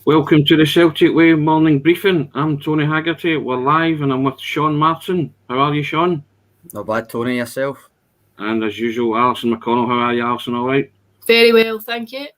Welcome to the Celtic Way morning briefing. I'm Tony Haggerty. We're live and I'm with Sean Martin. How are you, Sean? Not bad, Tony. Yourself? And as usual, Alison McConnell. How are you, Alison? All right? Very well, thank you.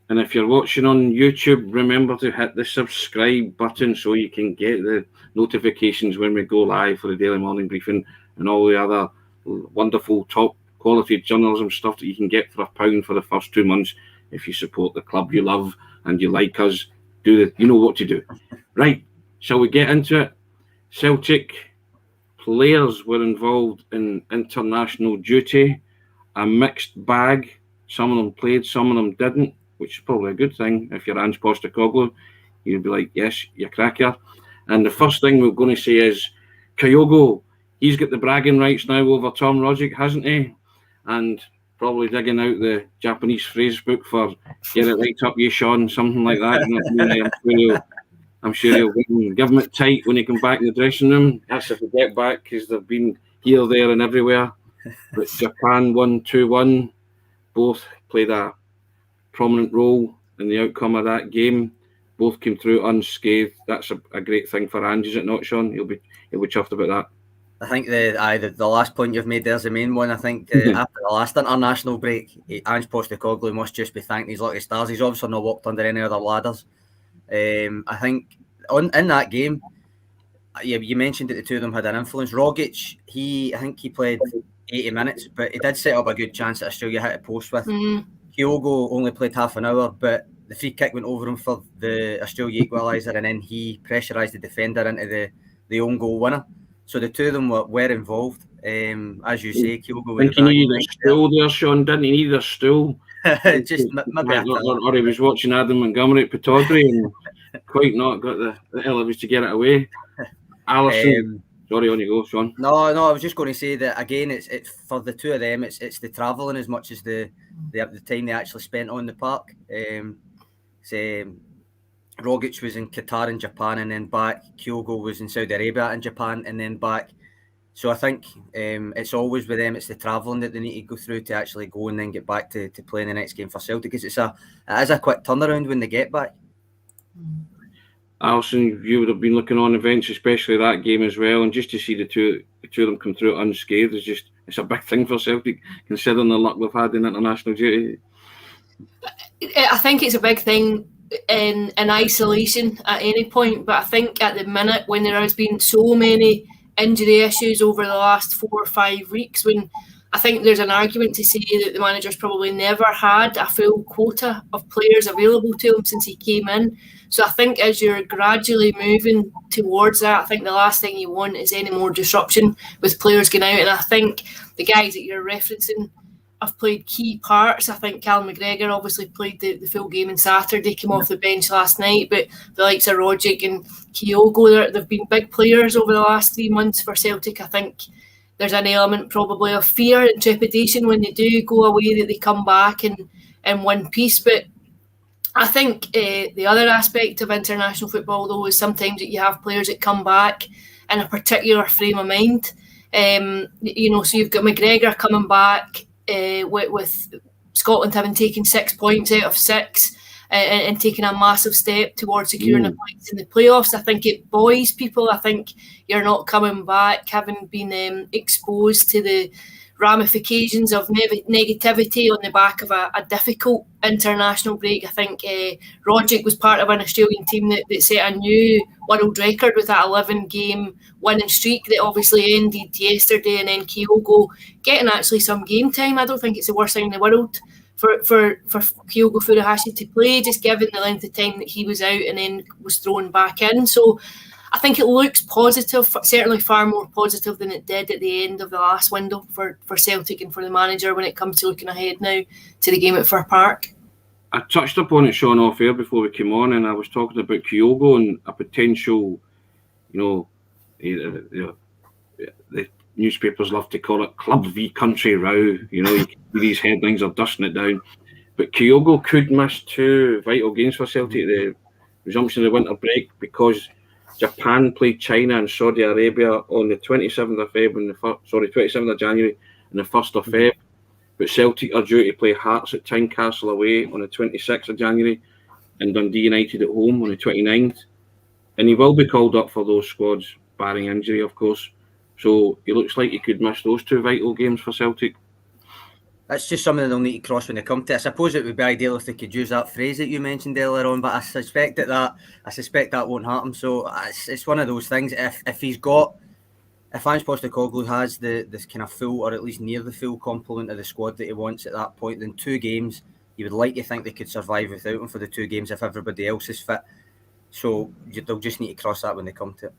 And if you're watching on YouTube, remember to hit the subscribe button so you can get the notifications when we go live for the daily morning briefing and all the other wonderful top quality journalism stuff that you can get for £1 for the first 2 months if you support the club you love and you like us. You know what to do. Right, shall we get into it? Celtic players were involved in international duty, a mixed bag. Some of them played, some of them didn't, which is probably a good thing. If you're Ange Postecoglou, you'd be like, yes, you cracker. And the first thing we're going to say is Kyogo, he's got the bragging rights now over Tom Rogic, hasn't he? And probably digging out the Japanese phrase book for get it right up you, Sean, something like that. I'm sure he'll give him it tight when he comes back in the dressing room. That's if they get back, because they've been here, there and everywhere. But Japan won 2-1. Both played a prominent role in the outcome of that game. Both came through unscathed. That's a great thing for Ange, is it not, Sean? He'll be chuffed about that. I think the last point you've made there's the main one. I think after the last international break, Ange Postecoglou must just be thanking his lucky stars. He's obviously not walked under any other ladders. I think in that game, you mentioned that the two of them had an influence. Rogic, I think he played 80 minutes, but he did set up a good chance that Australia hit a post with. Kyogo only played half an hour, but the free kick went over him for the Australia equaliser, and then he pressurised the defender into the own goal winner. So the two of them were involved. As you say, Kyogo. I think he needed a stool there, Sean, didn't he? Need a stool. Just maybe or he was watching Adam Montgomery at Pataudry and quite not got the elements to get it away. Alison, sorry, on you go, Sean. No, I was just going to say that again. It's for the two of them. It's the travelling as much as the time they actually spent on the park. Rogic was in Qatar and Japan and then back. Kyogo was in Saudi Arabia and Japan and then back. So I think it's always with them, it's the travelling that they need to go through to actually go and then get back to playing the next game for Celtic, because it is a quick turnaround when they get back. Alison, you would have been looking on events, especially that game as well, and just to see the two of them come through unscathed it's a big thing for Celtic, considering the luck we've had in international duty. I think it's a big thing in isolation at any point, but I think at the minute when there has been so many injury issues over the last 4 or 5 weeks, when I think there's an argument to say that the manager's probably never had a full quota of players available to him since he came in. So I think as you're gradually moving towards that, I think the last thing you want is any more disruption with players going out. And I think the guys that you're referencing have played key parts. I think Cal McGregor obviously played the full game on Saturday, came off the bench last night, but the likes of Rogic and Kyogo, they've been big players over the last 3 months for Celtic. I think there's an element probably of fear and trepidation when they do go away that they come back in one piece. But I think the other aspect of international football, though, is sometimes that you have players that come back in a particular frame of mind. So you've got McGregor coming back with Scotland having taken 6 points out of 6 and taking a massive step towards securing a place in the playoffs. I think it buoys people. I think you're not coming back having been exposed to the ramifications of negativity on the back of a difficult international break. I think Rogic was part of an Australian team that set a new world record with that 11-game winning streak that obviously ended yesterday, and then Kyogo getting actually some game time. I don't think it's the worst thing in the world for Kyogo Furuhashi to play, just given the length of time that he was out and then was thrown back in. So I think it looks positive, certainly far more positive than it did at the end of the last window for Celtic and for the manager when it comes to looking ahead now to the game at Fir Park. I touched upon it, Sean, off air before we came on, and I was talking about Kyogo and a potential, the newspapers love to call it club v country row. You can see these headlines are dusting it down. But Kyogo could miss 2 vital games for Celtic, the resumption of the winter break, because Japan played China and Saudi Arabia on the 27th of January and the 1st of Feb. But Celtic are due to play Hearts at Tynecastle away on the 26th of January. and Dundee United at home on the 29th. And he will be called up for those squads, barring injury, of course. So he looks like he could miss those two vital games for Celtic. That's just something they'll need to cross when they come to it. I suppose it would be ideal if they could use that phrase that you mentioned earlier on, but I suspect that won't happen. So it's one of those things. If Ange Postecoglou has this kind of full, or at least near the full complement of the squad that he wants at that point, then 2 games, you would like to think they could survive without him for the 2 games if everybody else is fit. So they'll just need to cross that when they come to it.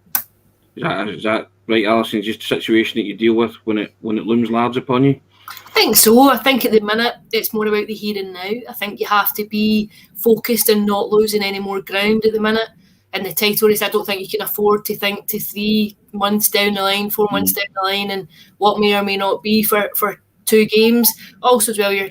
Is that right, Alison? Just a situation that you deal with when it looms large upon you? I think so. I think at the minute it's more about the here and now. I think you have to be focused and not losing any more ground at the minute. In the title race, I don't think you can afford to think to 3 months down the line, 4 months down the line, and what may or may not be for 2 games. Also, as well, you're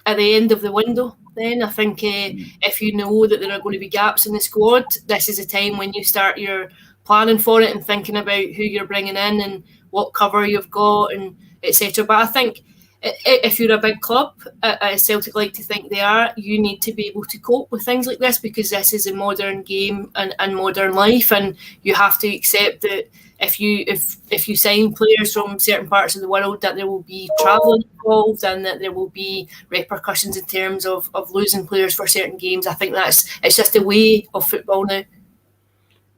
at the end of the window. Then I think if you know that there are going to be gaps in the squad, this is a time when you start your planning for it and thinking about who you're bringing in and what cover you've got and etc. But I think if you're a big club, as Celtic like to think they are, you need to be able to cope with things like this because this is a modern game and modern life, and you have to accept that if you sign players from certain parts of the world, that there will be travelling involved and that there will be repercussions in terms of losing players for certain games. I think it's just a way of football now.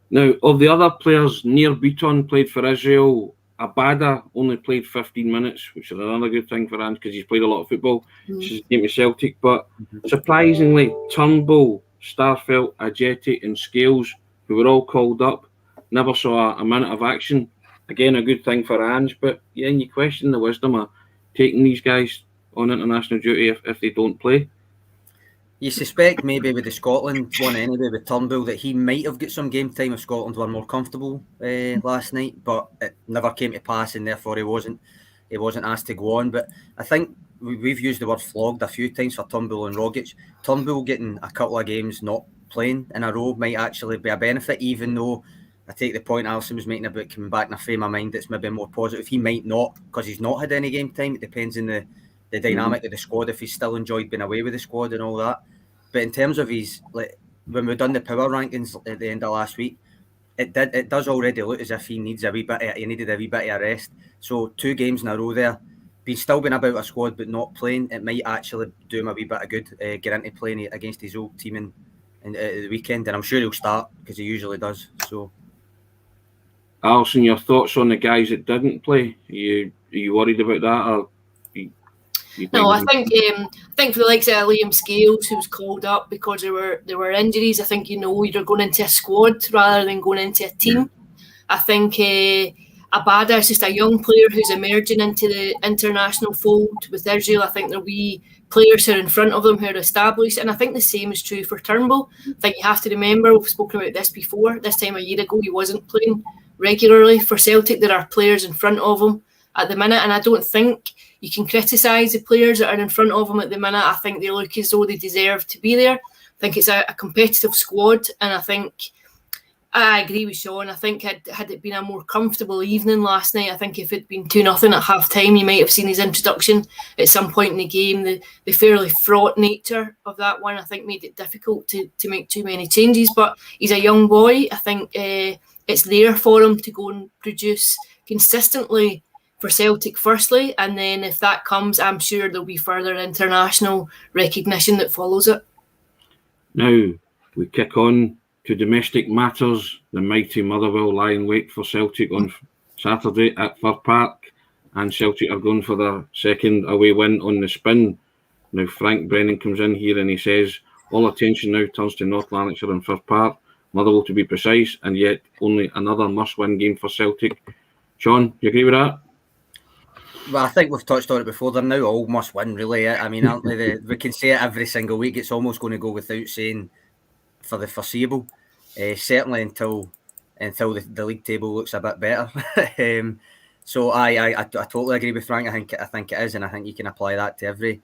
Now, of the other players, Nir Bitton played for Israel. Abada only played 15 minutes, which is another good thing for Ange because he's played a lot of football, which is a game of Celtic. But surprisingly, Turnbull, Starfelt, Ajeti and Scales, who were all called up, never saw a minute of action. Again, a good thing for Ange, but yeah, you question the wisdom of taking these guys on international duty if they don't play. You suspect maybe with the Scotland one anyway, with Turnbull, that he might have got some game time if Scotland were more comfortable last night, but it never came to pass, and therefore he wasn't asked to go on. But I think we've used the word flogged a few times for Turnbull and Rogic. Turnbull getting a couple of games not playing in a row might actually be a benefit, even though I take the point Alison was making about coming back in a frame of mind that's maybe more positive. He might not, because he's not had any game time. It depends on the dynamic of the squad, if he's still enjoyed being away with the squad and all that. But in terms of his, when we've done the power rankings at the end of last week, it does already look as if he needed a wee bit of rest. So 2 games in a row there, still being about a squad but not playing, it might actually do him a wee bit of good, get into playing against his old team in the weekend, and I'm sure he'll start because he usually does. So, Alison, your thoughts on the guys that didn't play? Are you worried about that, or? No, I think for the likes of Liam Scales, who was called up because there were injuries, I think you're going into a squad rather than going into a team. I think Abada is just a young player who's emerging into the international fold with Israel. I think there'll be players who are in front of them who are established, and I think the same is true for Turnbull. I think you have to remember, we've spoken about this before, this time a year ago he wasn't playing regularly for Celtic. There are players in front of him at the minute, and I don't think you can criticise the players that are in front of them at the minute. I think they look as though they deserve to be there. I think it's a competitive squad, and I think I agree with Sean. I think had it been a more comfortable evening last night, I think if it'd been 2-0 at half time, you might have seen his introduction at some point in the game. The fairly fraught nature of that one, I think, made it difficult to make too many changes. But he's a young boy. I think it's there for him to go and produce consistently for Celtic firstly, and then if that comes, I'm sure there'll be further international recognition that follows it. Now we kick on to domestic matters. The mighty Motherwell lie in wait for Celtic on Saturday at Fir Park, and Celtic are going for their second away win on the spin. Now Frank Brennan comes in here and he says all attention now turns to North Lanarkshire and Fir Park, Motherwell to be precise, and yet only another must-win game for Celtic. Sean, do you agree with that? Well, I think we've touched on it before. They're now all must win, really. I mean, aren't they? We can say it every single week. It's almost going to go without saying for the foreseeable, certainly until the league table looks a bit better. So I totally agree with Frank. I think it is, and I think you can apply that to every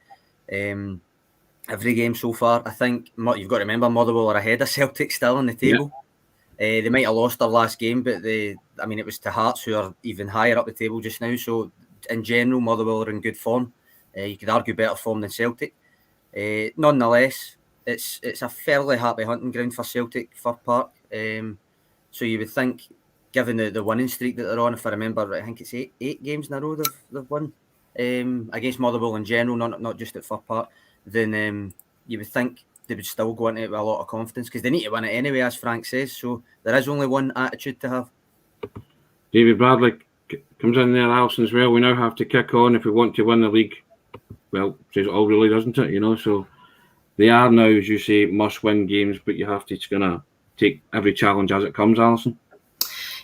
game so far. I think you've got to remember Motherwell are ahead of Celtic still on the table. Yeah. They might have lost their last game, but it was to Hearts, who are even higher up the table just now. So in general, Motherwell are in good form. You could argue better form than Celtic. Nonetheless, it's a fairly happy hunting ground for Celtic, Fir Park. So you would think, given the winning streak that they're on, if I remember right, I think it's eight games in a row they've won against Motherwell in general, not just at Fir Park, then you would think they would still go into it with a lot of confidence, because they need to win it anyway, as Frank says. So there is only one attitude to have. David Bradley comes in there, Alison as well. We now have to kick on if we want to win the league. Well, says it all really, doesn't it? You know, so they are now, as you say, must-win games, but you have to kind of take every challenge as it comes, Alison.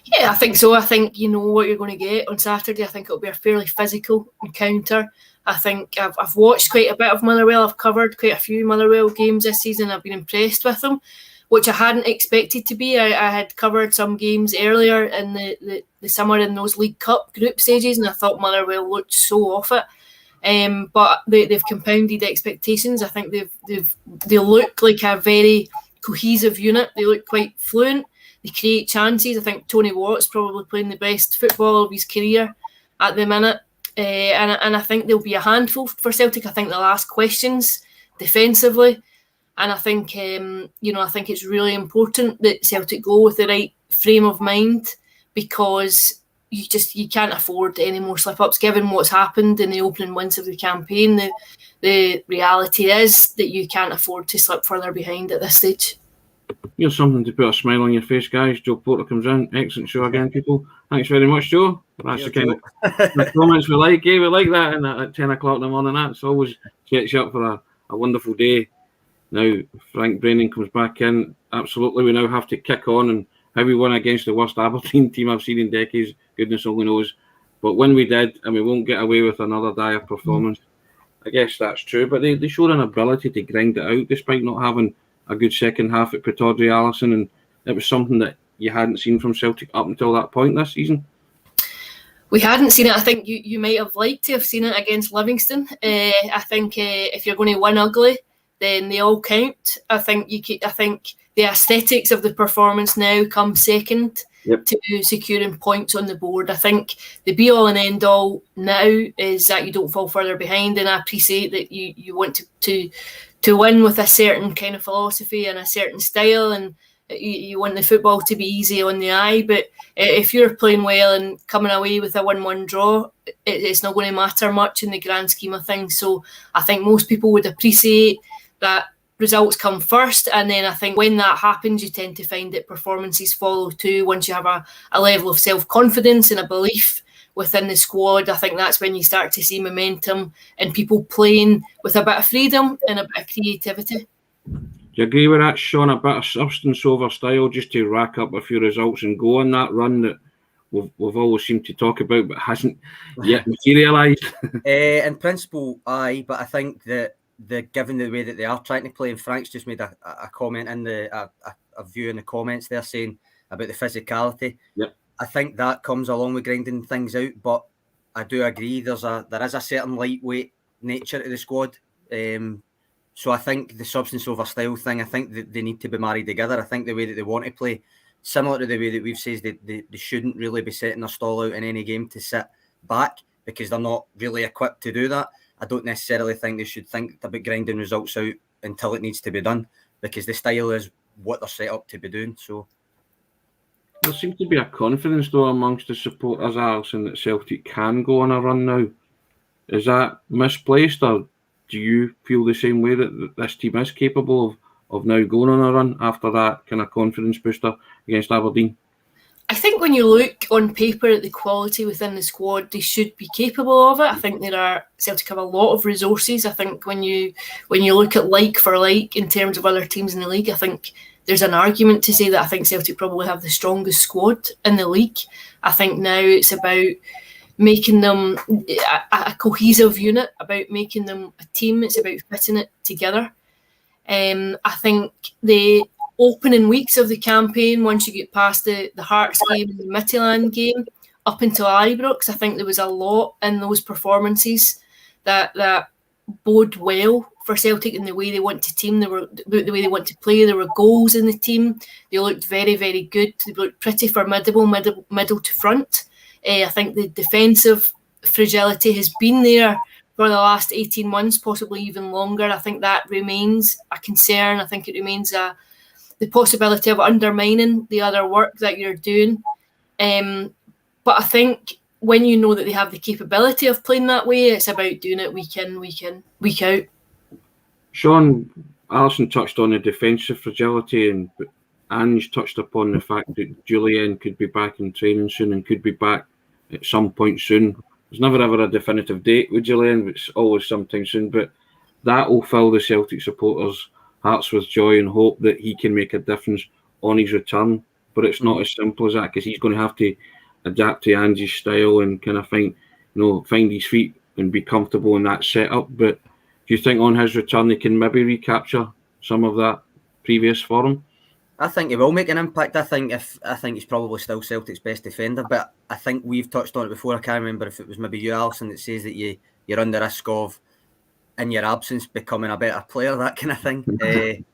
Yeah, I think so. I think you know what you're going to get on Saturday. I think it'll be a fairly physical encounter. I think I've watched quite a bit of Motherwell. I've covered quite a few Motherwell games this season. I've been impressed with them, which I hadn't expected to be. I had covered some games earlier in the summer in those League Cup group stages, and I thought Motherwell looked so off it. But they've compounded expectations. I think they look like a very cohesive unit. They look quite fluent. They create chances. I think Tony Watt's probably playing the best football of his career at the minute. And I think there'll be a handful for Celtic. I think they'll ask questions defensively. And I think, I think it's really important that Celtic go with the right frame of mind, because you can't afford any more slip-ups given what's happened in the opening wins of the campaign. The reality is that you can't afford to slip further behind at this stage. Here's something to put a smile on your face, guys. Joe Porter comes in. Excellent show again, people. Thanks very much, Joe. That's the kind of comments we like. We like that, and at 10 o'clock in the morning. That's always sets you up for a wonderful day. Now, Frank Brennan comes back in. Absolutely, we now have to kick on, and how we won against the worst Aberdeen team I've seen in decades, goodness only knows. But when we did, and we won't get away with another dire performance, I guess that's true. But they showed an ability to grind it out, despite not having a good second half at Pittodrie, Alison, and it was something that you hadn't seen from Celtic up until that point this season. We hadn't seen it. I think you might have liked to have seen it against Livingston. I think if you're going to win ugly, then they all count. I think the aesthetics of the performance now come second to securing points on the board. I think the be all and end all now is that you don't fall further behind, and I appreciate that you want to win with a certain kind of philosophy and a certain style, and you want the football to be easy on the eye. But if you're playing well and coming away with a 1-1 draw, it's not going to matter much in the grand scheme of things. So I think most people would appreciate that results come first, and then I think when that happens, you tend to find that performances follow too. Once you have a level of self-confidence and a belief within the squad, I think that's when you start to see momentum and people playing with a bit of freedom and a bit of creativity. Do you agree with that, Sean? A bit of substance over style, just to rack up a few results and go on that run that we've always seemed to talk about but hasn't yet materialised? In principle, aye, but I think that given the way that they are trying to play, and Frank's just made a comment in a view in the comments there saying about the physicality. Yep. I think that comes along with grinding things out, but I do agree there is a certain lightweight nature to the squad. So I think the substance over style thing, I think that they need to be married together. I think the way that they want to play, similar to the way that we've said, they shouldn't really be setting their stall out in any game to sit back, because they're not really equipped to do that. I don't necessarily think they should think about grinding results out until it needs to be done, because the style is what they're set up to be doing. So there seems to be a confidence, though, amongst the supporters, Alison, that Celtic can go on a run now. Is that misplaced, or do you feel the same way that this team is capable of now going on a run after that kind of confidence booster against Aberdeen? I think when you look on paper at the quality within the squad, they should be capable of it. I think Celtic have a lot of resources. I think when you look at like for like in terms of other teams in the league, I think there's an argument to say that I think Celtic probably have the strongest squad in the league. I think now it's about making them a cohesive unit, about making them a team. It's about fitting it together. I think the opening weeks of the campaign, once you get past the Hearts game and the Midtjylland game, up until Ibrox, I think there was a lot in those performances that bode well for Celtic in the way they want to team, the way they want to play. There were goals in the team. They looked very, very good. They looked pretty formidable, middle to front. I think the defensive fragility has been there for the last 18 months, possibly even longer. I think that remains a concern. I think it remains the possibility of undermining the other work that you're doing. But I think when you know that they have the capability of playing that way, it's about doing it week in, week out. Sean, Alison touched on the defensive fragility, and Ange touched upon the fact that Julian could be back in training soon and could be back at some point soon. There's never ever a definitive date with Julian, but it's always sometime soon. But that will fill the Celtic supporters' hearts with joy and hope that he can make a difference on his return. But it's not as simple as that, because he's going to have to adapt to Ange's style and kind of find his feet and be comfortable in that setup. But do you think on his return he can maybe recapture some of that previous form? I think he will make an impact. I think he's probably still Celtic's best defender, but I think we've touched on it before. I can't remember if it was maybe you, Alison, that says that you're under risk of, in your absence, becoming a better player, that kind of thing.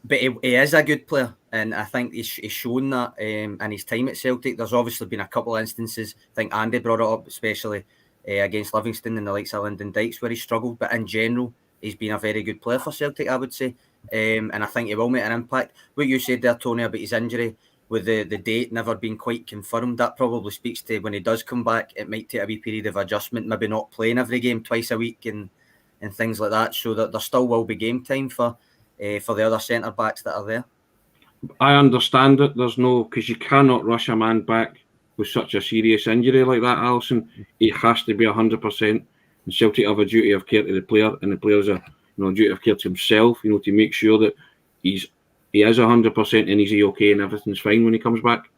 But he is a good player, and I think he's shown that in his time at Celtic. There's obviously been a couple of instances, I think Andy brought it up, especially against Livingston and the likes of Lyndon Dykes, where he struggled, but in general, he's been a very good player for Celtic, I would say. And I think he will make an impact. What you said there, Tony, about his injury, with the date never being quite confirmed, that probably speaks to when he does come back, it might take a wee period of adjustment, maybe not playing every game twice a week and things like that, so that there still will be game time for the other centre-backs that are there. I understand it. There's no, because you cannot rush a man back with such a serious injury like that, Alison. He has to be 100%. And Celtic have a duty of care to the player, and the player's a duty of care to himself, to make sure that he is 100% and he's okay and everything's fine when he comes back.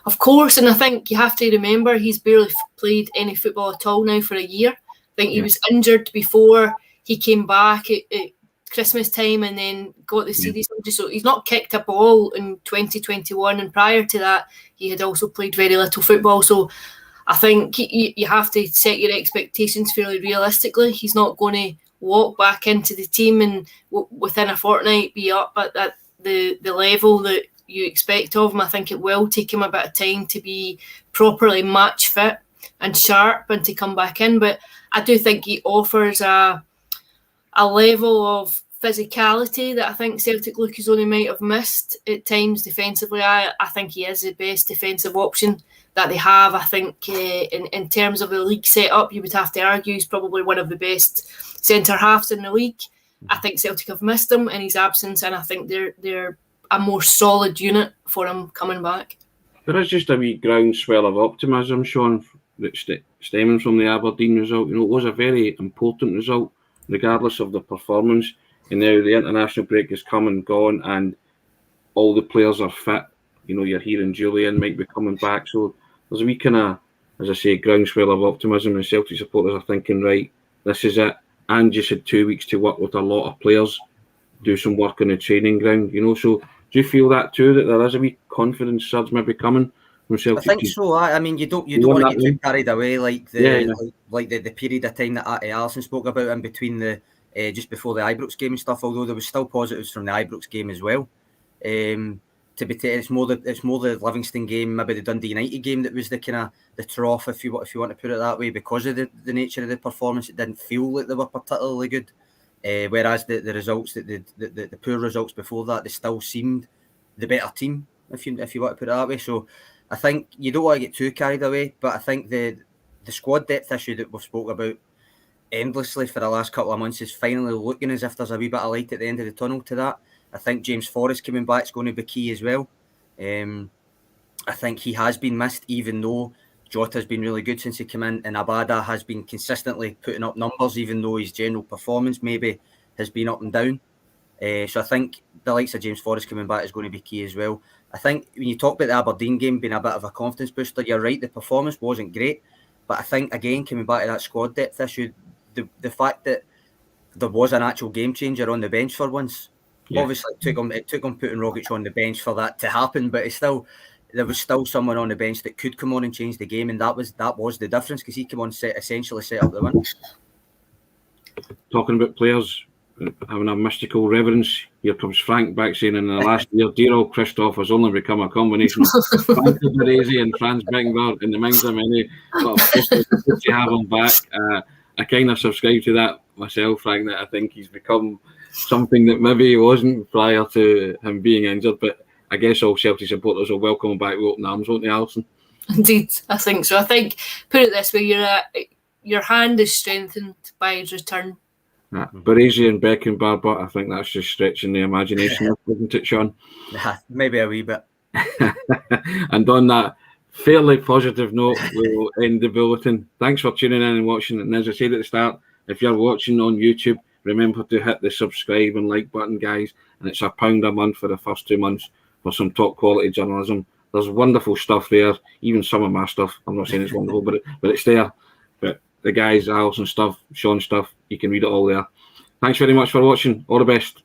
Of course, and I think you have to remember he's barely played any football at all now for a year. I think he was injured before he came back at Christmas time and then got the serious injury. So he's not kicked a ball in 2021, and prior to that he had also played very little football. So I think you have to set your expectations fairly realistically. He's not going to walk back into the team and within a fortnight be up at the level that you expect of him. I think it will take him a bit of time to be properly match fit and sharp and to come back in. But I do think he offers a level of physicality that I think Celtic Lucas only might have missed at times defensively. I think he is the best defensive option that they have. I think in terms of the league setup, you would have to argue he's probably one of the best centre-halves in the league. I think Celtic have missed him in his absence, and I think they're a more solid unit for him coming back. There is just a wee groundswell of optimism, Sean, that's stemming from the Aberdeen result. It was a very important result, regardless of the performance. And now the international break has come and gone, and all the players are fit. You're hearing Julian might be coming back. So there's a wee kind of, as I say, groundswell of optimism, and Celtic supporters are thinking, right, this is it. And just had 2 weeks to work with a lot of players, do some work on the training ground, So do you feel that too, that there is a wee confidence surge maybe coming from Celtic? I think so. I mean, you don't want to get too carried away like the period of time that Alison spoke about in between the just before the Ibrox game and stuff. Although there was still positives from the Ibrox game as well. To be it's more the Livingston game, maybe the Dundee United game that was the kind of the trough, if you want to put it that way, because of the nature of the performance. It didn't feel like they were particularly good, whereas the results the poor results before that, they still seemed the better team, if you want to put it that way. So I think you don't want to get too carried away, but I think the squad depth issue that we've spoke about endlessly for the last couple of months is finally looking as if there's a wee bit of light at the end of the tunnel to that. I think James Forrest coming back is going to be key as well. I think he has been missed, even though Jota's been really good since he came in, and Abada has been consistently putting up numbers, even though his general performance maybe has been up and down. So I think the likes of James Forrest coming back is going to be key as well. I think when you talk about the Aberdeen game being a bit of a confidence booster, you're right, the performance wasn't great. But I think, again, coming back to that squad depth issue, the fact that there was an actual game changer on the bench for once. Yeah. Obviously, it took him putting Rogic on the bench for that to happen, but there was still someone on the bench that could come on and change the game, and that was the difference, because he came on essentially set up the win. Talking about players having a mystical reverence, here comes Frank back saying in the last year, dear old Christoph has only become a combination of Frank Baresi and Franz Beckenbauer in the minds of many. But of course, to have him back, I kind of subscribe to that myself, Frank, that I think he's become something that maybe he wasn't prior to him being injured. But I guess all Celtic supporters will welcome him back with open arms, won't they, Alison? Indeed, I think so. I think, put it this way, your hand is strengthened by his return. Baresi and Beckenbauer, but I think that's just stretching the imagination, isn't it, Sean? Maybe a wee bit. And on that fairly positive note, we'll end the bulletin. Thanks for tuning in and watching. And as I said at the start, if you're watching on YouTube, remember to hit the subscribe and like button, guys. And it's £1 a month for the first 2 months for some top quality journalism. There's wonderful stuff there, even some of my stuff. I'm not saying it's wonderful, but it's there. But the guys, Alison stuff, Sean stuff, you can read it all there. Thanks very much for watching. All the best.